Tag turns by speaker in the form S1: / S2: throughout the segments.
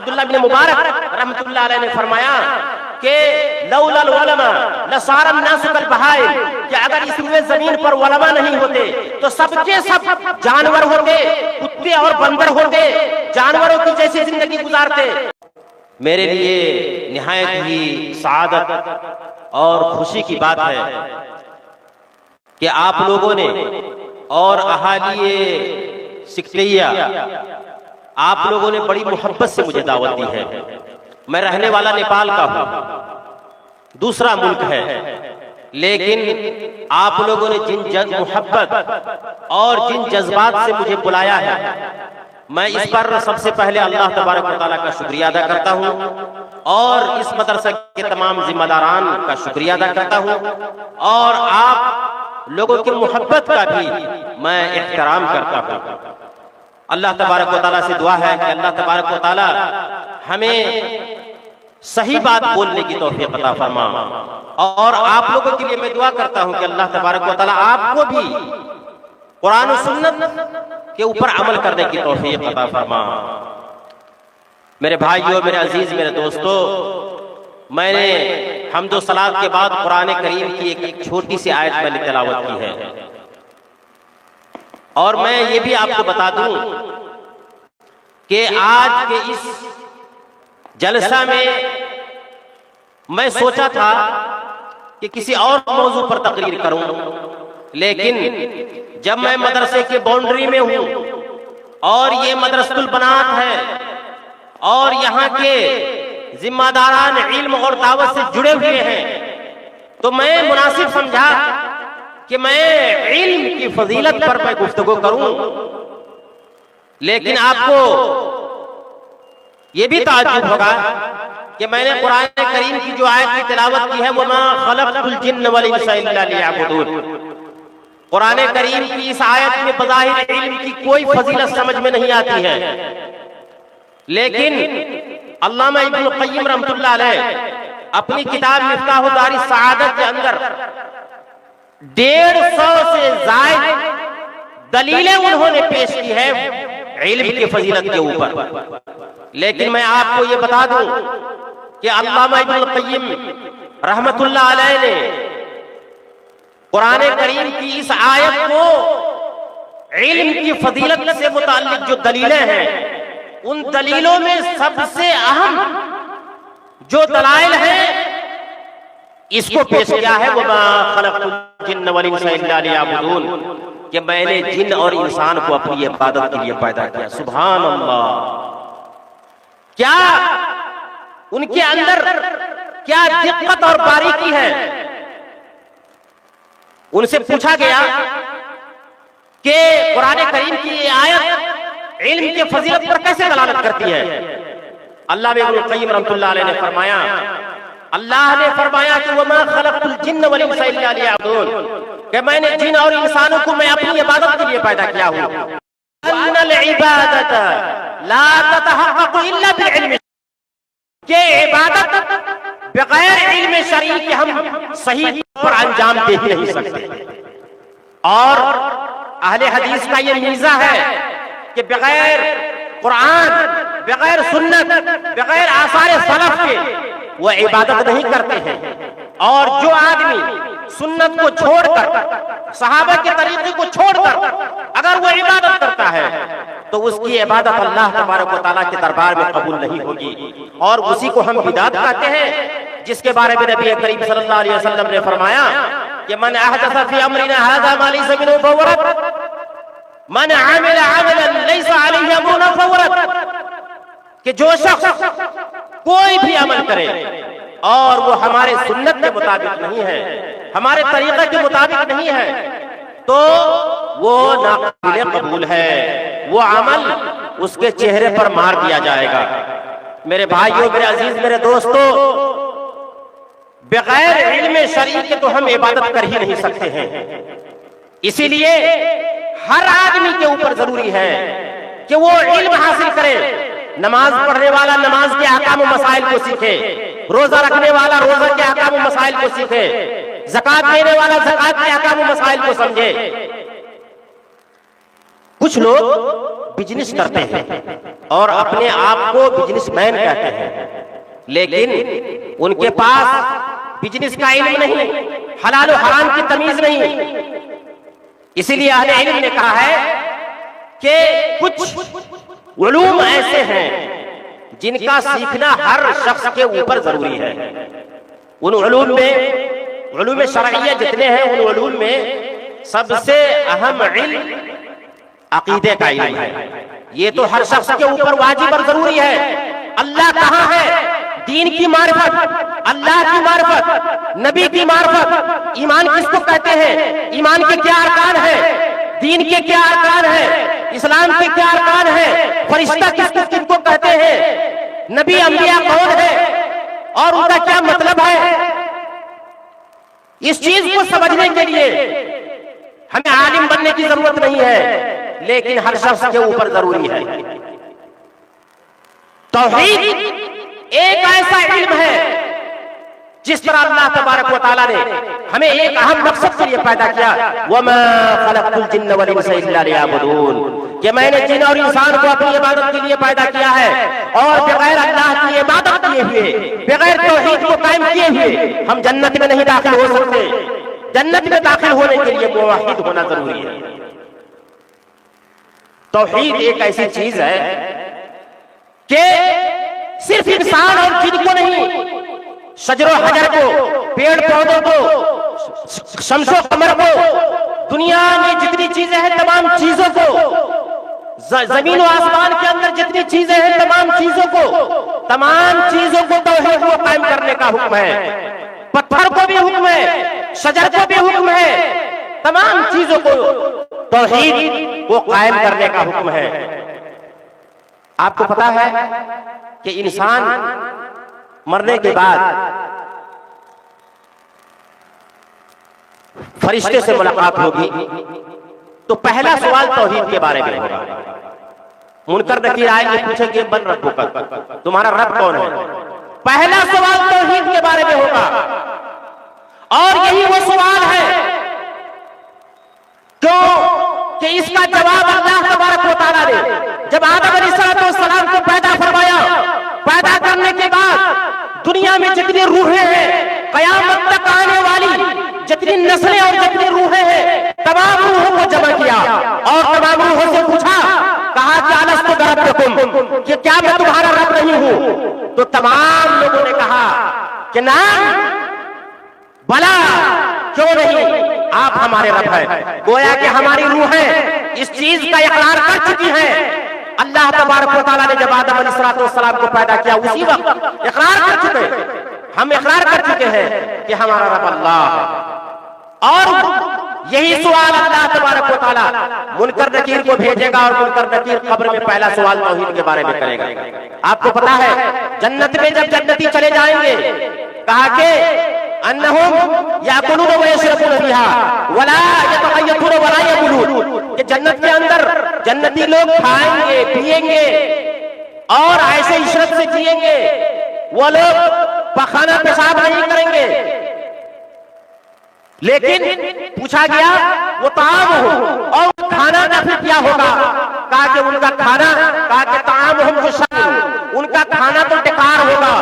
S1: عبداللہ بن مبارک رحمۃ اللہ علیہ نے فرمایا کہ لولا العلماء لصار الناس كالبهائم، کہ اگر اس روئے زمین پر علماء نہیں ہوتے تو سب کے سب جانور ہوتے، کتے اور بندر ہوتے، جانوروں کی جیسی زندگی گزارتے۔ میرے لیے نہایت ہی سعادت اور خوشی کی بات ہے کہ آپ لوگوں نے اور اہالی سکتیہ آپ لوگوں نے بڑی محبت سے مجھے دعوت دی ہے۔ میں رہنے والا نیپال کا ہوں، دوسرا ملک ہے، لیکن آپ لوگوں نے جن محبت اور جن جذبات سے مجھے بلایا ہے، میں اس پر سب سے پہلے اللہ تبارک و تعالیٰ کا شکریہ ادا کرتا ہوں اور اس مدرسہ کے تمام ذمہ داران کا شکریہ ادا کرتا ہوں، اور آپ لوگوں کی محبت کا بھی میں احترام کرتا ہوں۔ اللہ تبارک و تعالیٰ سے دعا ہے کہ اللہ تبارک و تعالیٰ ہمیں صحیح بات بولنے کی توفیق عطا فرما، اور آپ لوگوں کے لیے میں دعا کرتا ہوں کہ اللہ تبارک و تعالیٰ آپ کو بھی قرآن و سنت کے اوپر عمل کرنے کی توفیق عطا فرما۔ میرے بھائیوں، میرے عزیز، میرے دوستو، میں نے حمد و صلاۃ کے بعد قرآن کریم کی ایک چھوٹی سی آیت میں نے تلاوت کی ہے، اور میں یہ بھی آپ کو بتا دوں کہ آج کے اس جلسہ میں سوچا تھا کہ کسی اور موضوع پر تقریر کروں، لیکن جب میں مدرسے کے باؤنڈری میں ہوں اور یہ مدرسۃ البنات ہے اور یہاں کے ذمہ داران علم اور دعوت سے جڑے ہوئے ہیں، تو میں مناسب سمجھا کہ میں علم کی فضیلت پر میں گفتگو کروں۔ لیکن آپ کو یہ بھی تعجب ہوگا کہ میں نے قرآن کریم کی جو آیت کی تلاوت کی ہے، وَمَا خَلَقْتُ الْجِنَّ وَالْإِنسَ إِلَّا لِيَعْبُدُونِ، قرآن کریم کی اس آیت میں بظاہر علم کی کوئی فضیلت سمجھ میں نہیں آتی ہے، لیکن علامہ ابن القیم رحمۃ اللہ علیہ اپنی کتاب مفتاح دار السعادت کے اندر 150 سے زائد دلیلیں انہوں نے پیش کی ہے علم کی فضیلت کے اوپر۔ لیکن میں آپ کو یہ بتا دوں کہ علامہ ابن القیم رحمۃ اللہ علیہ نے قرآن کریم کی اس آیت کو علم کی فضیلت سے متعلق جو دلیلیں ہیں، ان دلیلوں میں سب سے اہم جو دلائل ہیں اس کو پیش کیا ہے، وَمَا خَلَقْتُ الْجِنَّ وَالْإِنسَ إِلَّا لِيَعْبُدُونِ، کہ میں نے جن اور انسان کو اپنی عبادت کے لیے پیدا کیا۔ سبحان اللہ! کیا ان کے اندر کیا دقت اور باریکی ہے! ان سے پوچھا گیا کہ قرآن کریم کی یہ آیت علم کی فضیلت پر کیسے دلالت کرتی ہے؟ علامہ ابن القیم رحمۃ اللہ علیہ نے فرمایا، اللہ نے فرمایا کہ وَمَا خَلَقْتُ الْجِنَّ وَالْإِنسَ إِلَّا لِيَعْبُدُونِ، کہ میں نے جن اور انسانوں کو میں اپنی عبادت کے لیے پیدا کیا ہوں۔ وَأَنَّ الْعِبَادَةَ لَا تَتَحَقَّقُ إِلَّا بِالْعِلْمِ، کہ عبادت بغیر علم شرعی کے ہم صحیح طور پر انجام دے ہی نہیں سکتے۔ اور اہل حدیث کا یہ میزہ ہے کہ بغیر قرآن، بغیر سنت، بغیر آثار سلف کے وہ عبادت نہیں کرتے ہیں، اور جو آدمی سنت کو چھوڑ کر، صحابہ کے طریقے کو چھوڑ کر اگر وہ عبادت کرتا ہے تو اس کی عبادت اللہ تبارک و تعالیٰ کے دربار میں قبول نہیں ہوگی، اور اسی کو ہم بدعت کہتے ہیں، جس کے بارے میں نبی کریم صلی اللہ علیہ وسلم نے فرمایا کہ من احدث فی امرنا ھذا ما لیس منہ فہو رد، من عمل عملا لیس علیہ امرنا فہو رد، کہ جو شخص کوئی بھی عمل کرے اور وہ ہمارے سنت کے مطابق نہیں ہے، ہمارے طریقے کے مطابق نہیں ہے، تو وہ ناقابل قبول ہے، وہ عمل اس کے چہرے پر مار دیا جائے گا۔ میرے بھائیوں، میرے عزیز، میرے دوستو، بغیر علم شرعی کے تو ہم عبادت کر ہی نہیں سکتے ہیں۔ اسی لیے ہر آدمی کے اوپر ضروری ہے کہ وہ علم حاصل کرے۔ نماز پڑھنے والا نماز کے احکام و مسائل کو سیکھے، روزہ رکھنے والا روزہ کے احکام و مسائل کو سیکھے، زکات دینے والا زکات کے احکام و مسائل کو سمجھے۔ کچھ لوگ بزنس کرتے ہیں اور اپنے آپ کو بزنس مین کہتے ہیں، لیکن ان کے پاس بزنس کا علم نہیں، حلال و حرام کی تمیز نہیں۔ اسی لیے اہل علم نے کہا ہے کہ کچھ علوم ایسے ہیں جن کا سیکھنا ہر شخص کے اوپر ضروری ہے۔ ان علوم میں، علوم شرعیہ جتنے ہیں، ان علوم میں سب سے اہم علم عقیدے کا علم ہے۔ یہ تو ہر شخص کے اوپر واجب اور ضروری ہے۔ اللہ کہاں ہے، دین کی معرفت، اللہ کی معرفت، نبی کی معرفت۔ ایمان کس کو کہتے ہیں، ایمان کے کیا ارکان ہیں، دین کے کیا ارکان ہیں، اسلام کے کیا ارکان ہیں، فرشتہ کن کو کہتے ہیں، نبی انبیاء کون ہے اور ان کا کیا مطلب ہے۔ اس چیز کو سمجھنے کے لیے ہمیں عالم بننے کی ضرورت نہیں ہے، لیکن ہر شخص کے اوپر ضروری ہے۔ توحید ایک ایسا علم ہے جس طرح اللہ تبارک و تعالیٰ نے ہمیں ایک اہم مقصد کے لیے پیدا کیا، وَمَا خَلَقْتُ الْجِنَّ وَالْإِنسَ إِلَّا لِيَعْبُدُونِ، کہ میں نے جن اور انسان کو اپنی عبادت کے لیے پیدا کیا ہے، اور بغیر اللہ کی عبادت کیے ہوئے، بغیر توحید کو قائم کیے ہوئے ہم جنت میں نہیں داخل ہو سکتے۔ جنت میں داخل ہونے کے لیے موحد ہونا ضروری ہے۔ توحید ایک ایسی چیز ہے کہ صرف انسان اور جن کو نہیں، شجر و حجر کو، پیڑ پودوں کو، شمس و قمر کو، دنیا میں جتنی چیزیں ہیں تمام چیزوں کو، زمین و آسمان کے اندر جتنی چیزیں ہیں تمام چیزوں کو توحید کو قائم کرنے کا حکم ہے۔ پتھر کو بھی حکم ہے، شجر کو بھی حکم ہے، تمام چیزوں کو توحید کو قائم کرنے کا حکم ہے۔ آپ کو پتا ہے کہ انسان مرنے کے بعد فرشتے سے ملاقات ہوگی تو پہلا سوال توحید کے بارے میں ہوگا۔ منکر نکیر آئیں گے، پوچھیں گے من ربک، تمہارا رب کون ہے؟ پہلا سوال توحید کے بارے میں ہوگا، اور یہی وہ سوال ہے کیوں کہ اس کا جواب اللہ تبارک و تعالیٰ نے جب آدم علیہ السلام کو پیدا فرمایا، پیدا کرنے کے بعد دنیا میں جتنی روحیں ہیں، قیامت تک آنے والی جتنی نسلیں اور جتنی روحیں ہیں، تمام روحوں کو جمع کیا اور تمام روحوں سے پوچھا، کہا کہ الستو بربکم، کہ کیا میں تمہارا رب نہیں ہوں؟ تو تمام لوگوں نے کہا کہ نعم، بلا، کیوں نہیں، آپ ہمارے رب ہیں۔ گویا کہ ہماری روحیں اس چیز کا اقرار کر چکی ہیں۔ اللہ تبارک و تعالیٰ نے جب آدم علیہ السلام کو پیدا کیا اسی وقت اقرار کر چکے، ہم اقرار کر چکے ہیں کہ ہمارا رب اللہ ہے۔ اور یہی سوال اللہ تبارک و تعالیٰ منکر نکیر کو بھیجے گا، اور منکر نکیر قبر میں پہلا سوال توحید کے بارے میں کرے گا۔ آپ کو پتا ہے جنت میں جب جنتی چلے جائیں گے، کہا کہ انہم یاکلون ویشربون فیہا ولا یتغیرون ولا یبولون، کہ جنت کے اندر جنتی لوگ کھائیں گے، پیئیں گے اور ایسے عشرت سے جیئیں گے، وہ لوگ پخانہ پیشاب نہیں کریں گے۔ لیکن پوچھا گیا وہ طعام ہو اور کھانا نہ پھر کیا ہوگا؟ کہا کہ ان کا کھانا، کہا کہ طعام ہم جسد، ان کا کھانا تو ڈکار ہوگا،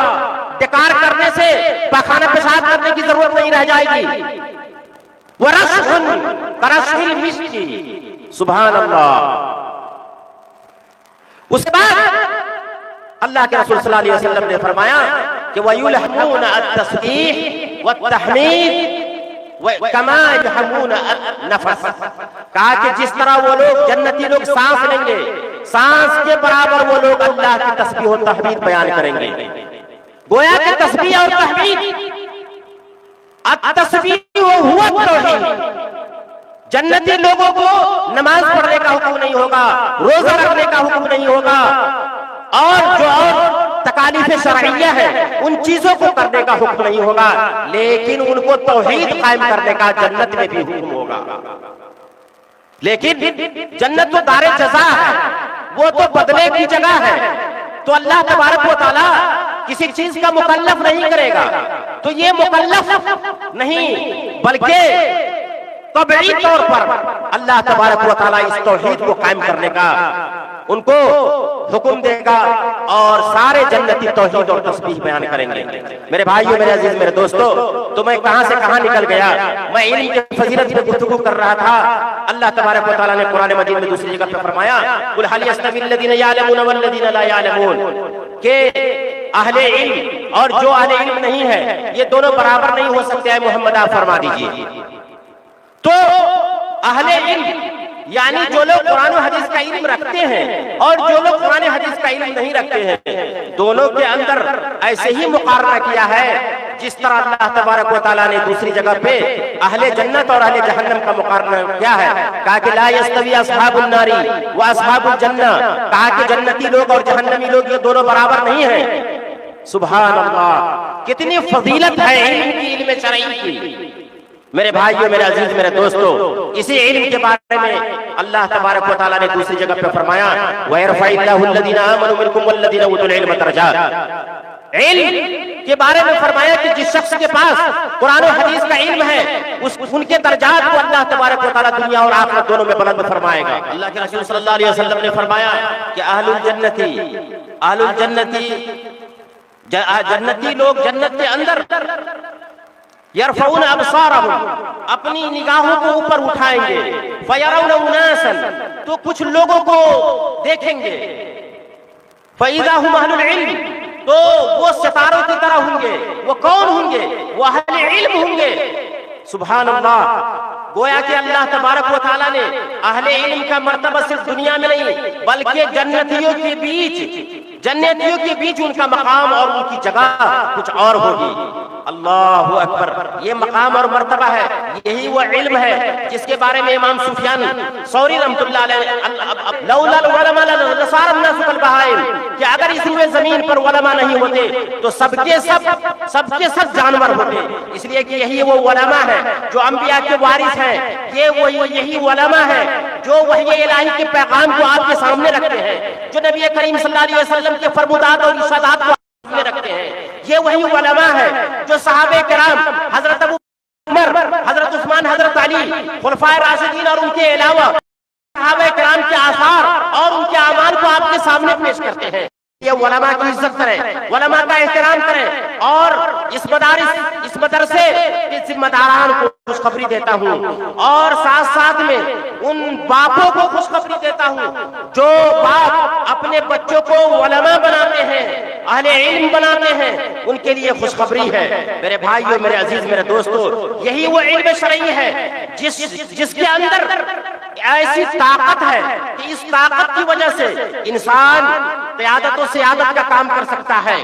S1: ڈکار کرنے سے پخانہ پیشاب کرنے کی ضرورت نہیں رہ جائے گی۔ وَرَشْحٌ كَرَشْحِ الْمِسْكِ، سبحان اللہ۔ اس کے بعد اللہ کے رسول صلی اللہ علیہ وسلم نے فرمایا کہ وَيُلْحَمُونَ التَّسْبِيحِ وَالتَّحْمِيدِ كَمَا يُلْحَمُونَ النَّفَسَ، کہا کہ جس طرح وہ لوگ جنتی لوگ سانس لیں گے، سانس کے برابر وہ لوگ اللہ کی تسبیح و تحمید بیان کریں گے۔ گویا کہ تسبیح اور تحمید، التسبیح هو التوحید، جنتی لوگوں کو نماز پڑھنے کا حکم نہیں ہوگا، روزہ رکھنے کا حکم نہیں ہوگا، اور جو اور تکالیف شرعیہ ہے ان چیزوں کو کرنے کا حکم نہیں ہوگا، لیکن ان کو توحید قائم کرنے کا جنت میں بھی حکم ہوگا۔ لیکن جنت تو دار جزا ہے، وہ تو بدلے کی جگہ ہے، تو اللہ تبارک و تعالیٰ کسی چیز کا مکلف نہیں کرے گا، تو یہ مکلف نہیں بلکہ طبعی طور پر اللہ تبارک و تعالیٰ اس توحید کو قائم کرنے کا ان کو حکم دے گا اور سارے جنتی توحید اور تسبیح بیان کریں گے۔ میرے بھائیو، میرے عزیز، میرے دوستو، تو میں کہاں سے کہاں نکل گیا، میں علم کی فضیلت پہ گفتگو کر رہا تھا۔ اللہ تبارک و تعالیٰ نے قرآن مجید میں دوسری جگہ پہ فرمایا قُلْ هَلْ يَسْتَوِي الَّذِينَ يَعْلَمُونَ وَالَّذِينَ لَا يَعْلَمُونَ، کہ اہل علم اور جو اہل علم نہیں ہے یہ دونوں برابر نہیں ہو سکتے ہیں، محمد آپ فرما دیجئے۔ تو اہل علم یعنی جو لوگ قرآن و حدیث کا علم رکھتے ہیں اور جو لوگ قرآن حدیث کا علم نہیں رکھتے ہیں، دونوں کے اندر ایسے ہی مقارنہ کیا ہے جس طرح اللہ تبارک و تعالیٰ نے دوسری جگہ پہ اہل جنت اور اہل جہنم کا مقارنہ کیا ہے، کہا کہ لا یستوی اصحاب النار و اصحاب الجنہ، کہا کہ جنتی لوگ اور جہنمی لوگ یہ دونوں برابر نہیں ہیں۔ سبحان اللہ، کتنی فضیلت ہے علم کی، علم شرعی کی۔ میرے بھائیو، میرے عزیز، میرے دوستو، اسی علم کے بارے میں اللہ تبارک و تعالیٰ نے دوسری جگہ پہ فرمایا وَيَرْفَعِ اللَّهُ الَّذِينَ آمَنُوا مِنْكُمْ وَالَّذِينَ أُوتُوا الْعِلْمَ دَرَجَاتٍ۔ علم کے بارے میں فرمایا کہ جس شخص کے پاس قرآن و حدیث کا علم ہے ان کے درجات کو اللہ تبارک و تعالیٰ دنیا اور آخرت دونوں میں بلند فرمائے گا۔ اللہ کے رسول صلی اللہ علیہ وسلم نے فرمایا کہ اہل الجنتی جنتی لوگ جنت کے اندر یرفعون ابصارہم، اپنی نگاہوں کو اوپر اٹھائیں گے، فیرون اناسا، تو کچھ لوگوں کو دیکھیں گے، فاذا هم اہل العلم، تو وہ ستاروں کی طرح ہوں گے۔ وہ کون ہوں گے؟ وہ اہل علم ہوں گے۔ سبحان اللہ، گویا کہ اللہ تبارک و تعالیٰ نے اہل علم کا مرتبہ صرف دنیا میں نہیں بلکہ جنتیوں کے بیچ ان کا مقام اور ان کی جگہ کچھ اور ہوگی۔ اللہ اکبر، یہ مقام اور مرتبہ ہے، یہی وہ علم ہے جس کے بارے میں امام سفیان ثوری رحمۃ اللہ علیہ لولا العلماء لصار الناس كالبهائم، کہ اگر اس روئے زمین پر علماء نہیں ہوتے تو سب کے سب جانور ہوتے، اس لیے کہ یہی وہ علماء ہے جو انبیاء کے وارث ہیں، یہی علماء ہے جو وحی الہی کے پیغام کو آپ کے سامنے رکھتے ہیں، جو نبی کریم صلی اللہ علیہ وسلم کے فرمودات اور ارشادات کو سامنے رکھتے ہیں۔ یہ وہی علماء ہے جو صحابہ کرام، حضرت ابو عمر، حضرت عثمان، حضرت علی، خلفائے راشدین اور ان کے علاوہ صحابہ کرام کے آثار اور ان کے اعمال کو آپ کے سامنے پیش کرتے ہیں۔ یہ علماء کی عزت کریں، علماء کا احترام کریں، اور اس مدرسے کے ذمہ داران کو خوشخبری دیتا ہوں، اور ساتھ ساتھ میں ان باپوں کو خوشخبری دیتا ہوں جو باپ اپنے بچوں کو علماء بناتے ہیں، اہل علم بناتے ہیں، ان کے لیے خوشخبری ہے۔ میرے بھائیو، میرے عزیز، میرے دوستو، یہی وہ علم شرعی ہے جس کے اندر ایسی طاقت ہے کہ اس طاقت کی وجہ سے انسان قیادت و سیادت کا کام کر سکتا ہے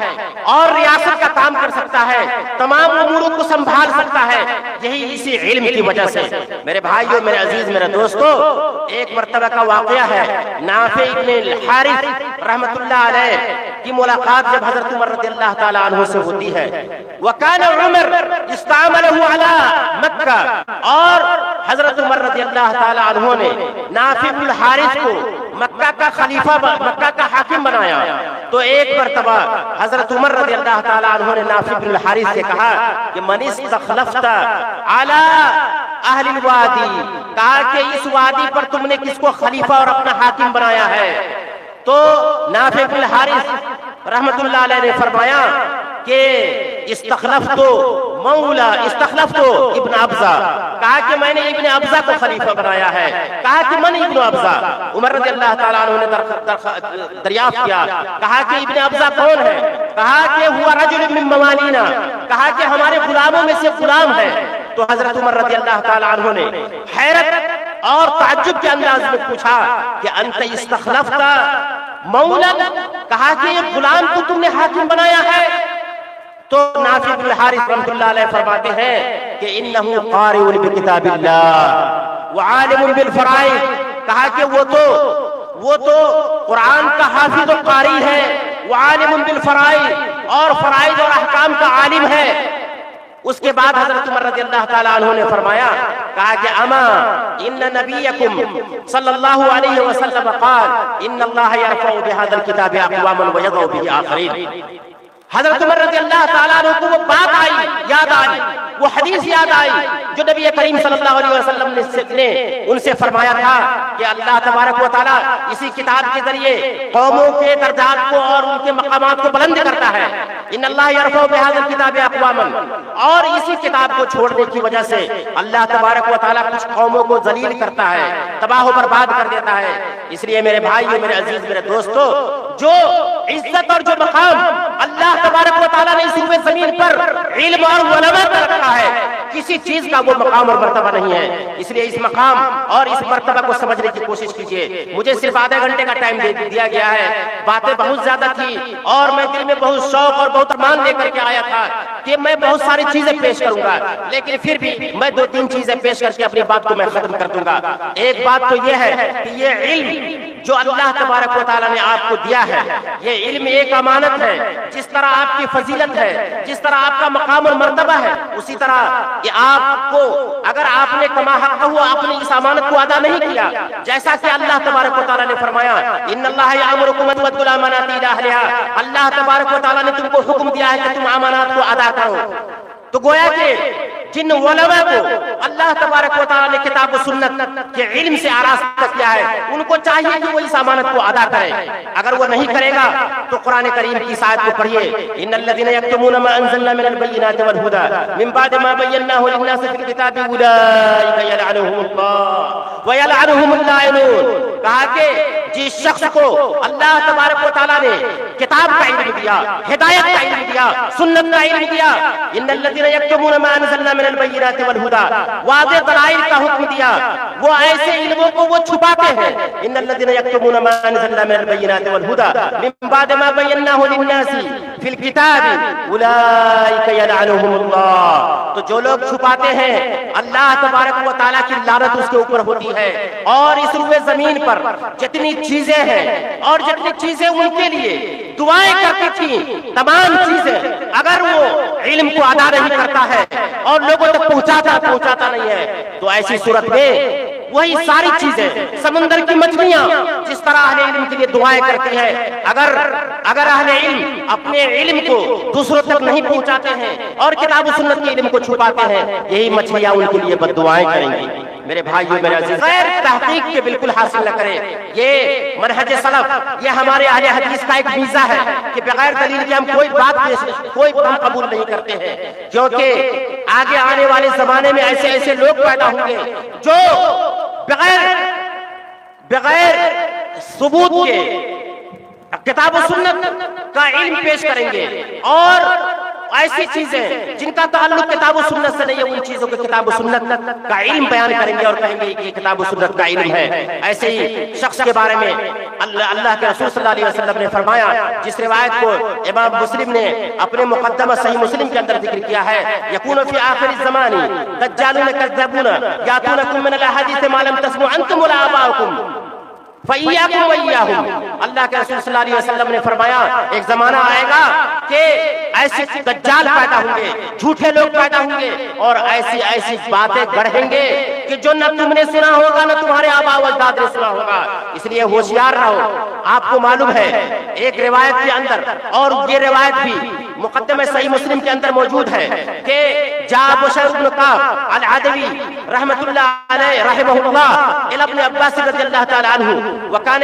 S1: اور ریاست کا کام کر سکتا ہے، تمام اموروں کو سنبھال سکتا ہے، یہی اسی علم کی وجہ سے۔ میرے بھائیو، میرے عزیز، میرے دوستو، ایک مرتبہ کا واقعہ ہے، نافع ابن الحارث رحمت اللہ علیہ کی ملاقات جب حضرت عمر رضی اللہ تعالیٰ عنہ سے ہوتی ہے، وَكَانَ عُمَرْ اسْتَعْمَلَهُ عَلَى مکہ، اور حضرت عمر رضی اللہ تعالیٰ عنہ نے نافع بن الحارث کو مکہ کا خلیفہ، مکہ کا حاکم بنایا۔ تو ایک مرتبہ حضرت عمر رضی اللہ تعالیٰ عنہ نے نافع بن الحارث سے کہا کہ من استخلفت علی اہل الوادی، کہا کہ اس وادی پر تم نے کس کو خلیفہ اور اپنا حاکم بنایا ہے؟ تو نافع بن الحارث رحمت اللہ علیہ نے فرمایا کہ استخلفت ابن ابزہ، کہا کہ میں نے ابن ابزہ کو خلیفہ بنایا ہے۔ کہا کہ من ابن ابزہ؟ عمر رضی اللہ تعالیٰ عنہ نے دریافت کیا، کہا کہ ابن ابزہ کون ہے؟ کہا کہ ہوا رجل من موالینا، کہا کہ ہمارے غلاموں میں سے غلام ہے۔ تو حضرت عمر رضی اللہ تعالیٰ عنہ نے حیرت اور تعجب کے انداز میں پوچھا کہ انت استخلفت مولا، کہا کہ یہ غلام کو تم نے حاکم بنایا ہے؟ تو نافع بن الحارث رحمۃ اللہ علیہ فرماتے ہیں کہ انہ قارئ بکتاب اللہ وعالم بالفرائض، کہا کہ وہ تو قرآن کا حافظ و قاری ہے، وعالم بالفرائض، اور فرائض اور احکام کا عالم ہے۔ اس کے بعد حضرت عمر رضی اللہ تعالیٰ عنہ نے فرمایا، کہا کہ اما ان نبیکم صلی اللہ علیہ وسلم قال ان اللہ یرفع بهذا الكتاب اقواما ويضع به آخرین، حضرت عمر رضی اللہ تعالیٰ عنہ کو وہ بات آئی، یاد آئی، وہ حدیث یاد آئی جو نبی کریم صلی اللہ علیہ وسلم نے ان سے فرمایا تھا کہ اللہ تبارک و تعالیٰ اسی کتاب کے ذریعے قوموں کے درجات کو اور ان کے مقامات کو بلند کرتا ہے۔ ان اللہ یرفع بہذا الکتاب اقواما، اور اسی کتاب کو چھوڑنے کی وجہ سے اللہ تبارک و تعالیٰ کچھ قوموں کو ذلیل کرتا ہے، تباہ و برباد کر دیتا ہے۔ اس لیے میرے بھائیو، میرے عزیز، میرے دوستو، جو عزت اور جو مقام اللہ تبارک و تعالیٰ نے اس روئے زمین پر علم اور علماء کا رکھا ہے، کسی چیز کا وہ مقام اور مرتبہ نہیں ہے۔ اس لیے اس مقام اور اس مرتبہ کو سمجھنے کی کوشش کیجئے۔ مجھے صرف آدھے گھنٹے کا ٹائم دیا گیا ہے، باتیں بہت زیادہ تھی اور میں دل میں بہت شوق اور بہت ارمان لے کر کے آیا تھا کہ میں بہت ساری چیزیں پیش کروں گا، لیکن پھر بھی میں 2-3 چیزیں پیش کر کے اپنی بات کو میں ختم کر دوں گا۔ ایک بات تو یہ ہے کہ یہ علم جو اللہ تبارک و تعالیٰ نے آپ کو دیا ہے، یہ علم ایک امانت ہے۔ جس طرح آپ کی فضیلت ہے، جس طرح آپ کا مقام اور مرتبہ ہے، اسی طرح کہ آپ کو اگر آپ نے کما حق ہوا آپ نے اس امانت کو ادا نہیں کیا، جیسا کہ اللہ تبارک و تعالیٰ نے فرمایا ان اللہ یأمرکم ان تؤدوا الامانات الی اہلها، اللہ تبارک و تعالیٰ نے تم کو حکم دیا ہے کہ تم امانات کو ادا کرو۔ تو گویا کہ جن علماء کو اللہ تبارک و تعالیٰ نے کتاب و سنت کے علم سے آراستہ کیا ہے، ان کو چاہیے کہ وہ اس امانت کو ادا کرے۔ اگر وہ نہیں کرے گا تو قرآن کریم کی اس آیت کو پڑھیے، ان الذین یکتمون ما انزلنا من البینات والہدی من بعد ما بیناہ للناس فی الکتاب اولئک یلعنهم اللہ ویلعنهم اللاعنون۔ کہا کہ جس شخص کو اللہ تبارک و تعالیٰ نے کتاب کا علم دیا، ہدایت کا علم دیا، سنت کا علم دیا، ان الذین یکتمون ما انزلنا من البینات والہدی، واضح دلائل کا حکم دیا، وہ ایسے علموں کو وہ چھپاتے ہیں۔ ان الذین یکتمون ما انزلنا من البینات والہدی من بعد ما بیناہ للناس فی الکتاب اولئک یلعنهم اللہ۔ تو جو لوگ چھپاتے ہیں، اللہ تبارک و تعالیٰ کی لعنت اس کے اوپر ہوتی ہے۔ اور اس روئے زمین پر جتنی چیزیں ہیں اور جتنی چیزیں ان کے لیے دعائیں کرتی تھیں، تمام چیزیں اگر وہ علم کو ادا نہیں کرتا ہے اور لوگوں تک پہنچاتا نہیں ہے، تو ایسی صورت میں وہی ساری چیزیں، سمندر کی مچھلیاں جس طرح اہل علم کے لیے دعائیں کرتی ہیں، اگر اہل علم اپنے علم کو دوسروں تک نہیں پہنچاتے ہیں اور کتاب و سنت کے علم کو چھپاتے ہیں، یہی مچھلیاں ان کے لیے بد دعائیں کریں گی۔ میرے بھائیو، میرے عزیز، غیر تحقیق کے بالکل حاصل نہ کریں۔ یہ منہج سلف، یہ ہمارے اہل حدیث کا ایک میزہ ہے کہ بغیر دلیل کے ہم کوئی بات قبول نہیں کرتے ہیں، کیونکہ آگے آنے والے زمانے میں ایسے لوگ پیدا ہوں گے جو بغیر ثبوت کے کتاب و سنت کا علم پیش کریں گے، اور ایسی چیزیں جن کا تعلق کتاب و سنت سے نہیں ہے، ان چیزوں کو کتاب و سنت کا علم بیان کریں گے اور کہیں گے کہ کتاب و سنت کا علم ہے۔ ایسے ہی شخص کے بارے میں اللہ کے رسول صلی اللہ علیہ وسلم نے فرمایا، جس روایت کو امام مسلم نے اپنے مقدمہ صحیح مسلم کے اندر ذکر کیا ہے، یکون فی آخر الزمان دجالون کذابون یاتونکم من الاحادیث ما لم تسمعوا انتم ولا آباؤکم فَإِيَّاكُمْ وَإِيَّاهُمْ۔ اللہ کے رسول صلی اللہ علیہ وسلم نے فرمایا ایک زمانہ آئے گا کہ ایسے دجال پیدا ہوں گے، جھوٹے لوگ پیدا ہوں گے اور ایسی باتیں گڑھیں گے کہ جو نہ تم نے سنا ہوگا نہ تمہارے آباء و اجداد نے سنا ہوگا۔ اس لیے ہوشیار رہو۔ آپ کو معلوم ہے ایک روایت کے اندر، اور یہ روایت بھی مقدمہ صحیح مسلم کے اندر موجود ہے کہ جاء بشیر بن کعب العدوی رحمۃ اللہ علیہ رحمہ اللہ الى ابن عباس رضی اللہ تعالی عنہ، وكان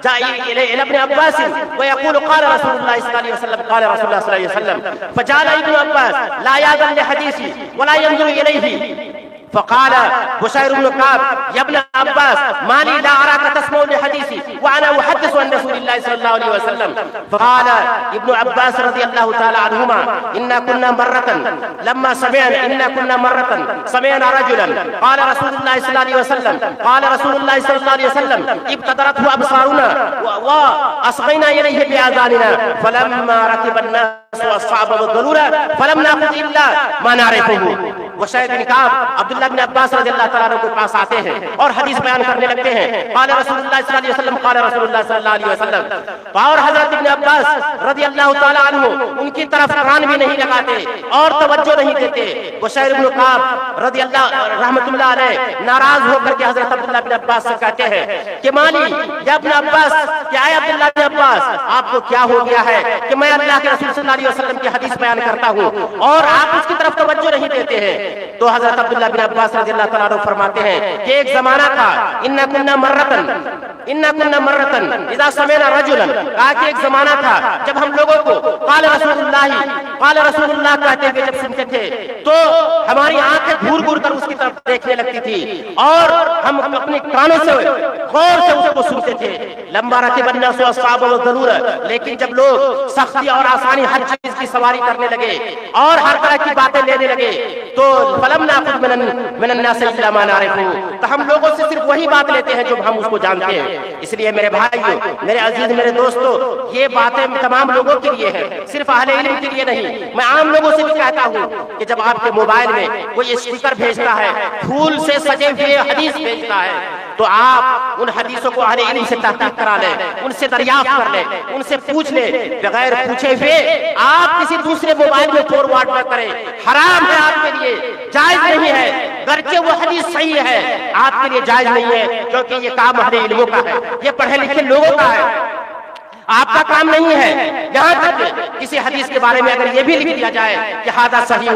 S1: جاء الى ابن عباس ويقول قال رسول الله صلى الله عليه وسلم قال رسول الله صلى الله عليه وسلم، فجعل ابن عباس لا يأذن لحديثي ولا ينظر اليه، فقال بشير بن كعب يا ابن عباس ما لي لا أراك تسمع لحديثي وأنا أحدث عن رسول الله صلى الله عليه وسلم. فقال ابن عباس رضي الله تعالى عنهما إنا كنا مرة سمعنا رجلا قال رسول الله صلى الله عليه وسلم ابتدرته أبصارنا وأصغينا إليه بآذاننا فلما ركب الناس والصعب والضرورة فلم نأخذ إلا ما نعرفه. وشید بن کعب عبداللہ بن عباس رضی اللہ تعالیٰ عنہ کے پاس آتے ہیں اور حدیث بیان کرنے لگتے ہیں، قال رسول اللہ صلی اللہ علیہ وسلم، قال رسول اللہ صلی اللہ علیہ وسلم، اور حضرت ابن عباس رضی اللہ تعالیٰ عنہ ان کی طرف کان بھی نہیں لگاتے اور توجہ نہیں دیتے۔ وشید بن کعب رضی اللہ رحمۃ اللہ علیہ ناراض ہو کر کے حضرت عبداللہ بن عباس سے کہتے ہیں کہ مالی یا ابن عباس، کیا ہے عبداللہ بن عباس، آپ کو کیا ہو گیا ہے کہ میں اللہ کے رسول صلی اللہ علیہ وسلم کی حدیث بیان کرتا ہوں اور آپ اس کی طرف توجہ نہیں دیتے ہیں؟ تو حضرت عبداللہ بن عباس رضی اللہ تعالیٰ عنہ فرماتے ہیں کہ ایک زمانہ تھا، اِنَّا كُنَّا مَرَّةً اِذَا سَمِعْنَا رَجُلًا، کہا کہ ایک زمانہ تھا جب ہم لوگوں کو قال رسول اللہ کہتے ہوئے جب سنتے تھے تو ہماری آنکھیں گھور گھور کر اس کی طرف دیکھنے لگتی تھی اور ہم اپنے کانوں سے غور سے اس کو سنتے تھے۔ لمبا رکب الناس اصحاب الضرور، لیکن جب لوگ سختی اور آسانی ہر چیز کی سواری کرنے لگے اور ہر طرح کی باتیں لینے لگے تو فلم ناخذ من الناس الا ما نعرف، تو ہم لوگوں سے صرف وہی بات لیتے ہیں جو ہم اس کو جانتے ہیں۔ اس لیے میرے بھائیو، میرے عزیز، میرے دوستو، یہ باتیں تمام لوگوں کے لیے ہیں، صرف اہل علم کے لیے نہیں۔ میں عام لوگوں سے بھی کہتا ہوں کہ جب آپ کے موبائل میں کوئی اسٹیکر بھیجتا ہے، پھول سے سجے ہوئے حدیث بھیجتا ہے، تو آپ ان حدیثوں کو اہل علم سے تحقیق کرا لیں، ان سے دریافت کر لیں، ان سے پوچھ لیں۔ بغیر پوچھے ہوئے آپ کسی دوسرے موبائل میں فارورڈ نہ کریں، حرام ہے آپ کے لیے، جائز نہیں ہے۔ گرچہ وہ حدیث صحیح ہے، آپ کے لیے جائز نہیں ہے، کیونکہ یہ کام اہل علموں کا ہے، یہ پڑھے لکھے لوگوں کا ہے، آپ کا کام نہیں ہے۔ یہاں تک کہ کسی حدیث کے بارے میں اگر یہ بھی لکھ دیا جائے کہ ھذا صحیح،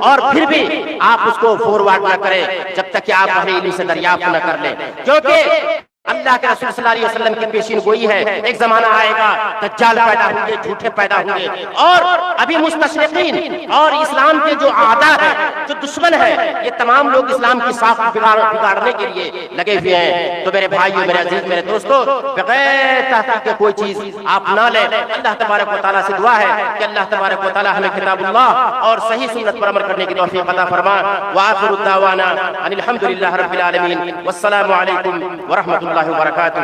S1: اور پھر بھی آپ اس کو فارورڈ نہ کریں جب تک کہ آپ اہل علم سے دریافت نہ کر لیں، کیونکہ اللہ کے رسول صلی اللہ علیہ وسلم کی پیشین گوئی ہے، ایک زمانہ آئے گا دجال پیدا ہوں گے، جھوٹے پیدا ہوں گے، اور ابھی مستشرقین اور اسلام کے جو اعداء ہیں، جو دشمن ہیں، یہ تمام لوگ اسلام کی ساخت بگاڑنے کے لیے لگے ہوئے ہیں۔ تو میرے بھائیو، میرے عزیز، میرے دوستو، بغیر تحقیق کے کوئی چیز آپ نہ لیں۔ اللہ تبارک و تعالیٰ سے دعا ہے کہ اللہ تبارک و تعالیٰ ہمیں کتاب اللہ اور صحیح سنت پر عمل کرنے کی توفیق عطا فرما۔ وآخر دعوانا ان الحمد للہ رب العالمین، والسلام علیکم ورحمۃ اللہ وبرکاتہ۔